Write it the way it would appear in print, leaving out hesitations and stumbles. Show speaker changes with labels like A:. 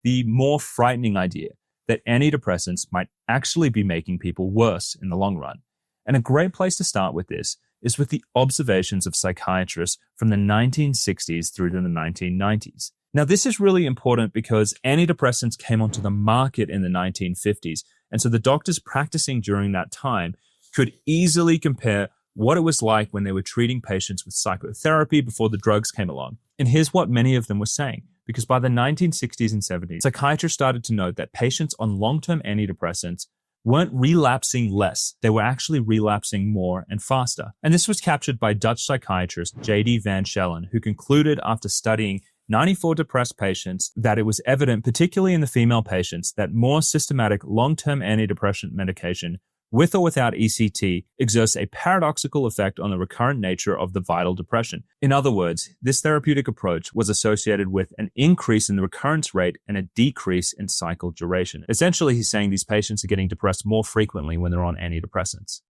A: the more frightening idea that antidepressants might actually be making people worse in the long run. And a great place to start with this is with the observations of psychiatrists from the 1960s through to the 1990s. Now, this is really important because antidepressants came onto the market in the 1950s, and so the doctors practicing during that time could easily compare what it was like when they were treating patients with psychotherapy before the drugs came along. And here's what many of them were saying, because by the 1960s and 70s, psychiatrists started to note that patients on long-term antidepressants weren't relapsing less. They were actually relapsing more and faster. And this was captured by Dutch psychiatrist J.D. van Schellen, who concluded after studying 94 depressed patients that it was evident, particularly in the female patients, that more systematic long-term antidepressant medication with or without ECT exerts a paradoxical effect on the recurrent nature of the vital depression. In other words, this therapeutic approach was associated with an increase in the recurrence rate and a decrease in cycle duration. Essentially, he's saying these patients are getting depressed more frequently when they're on antidepressants.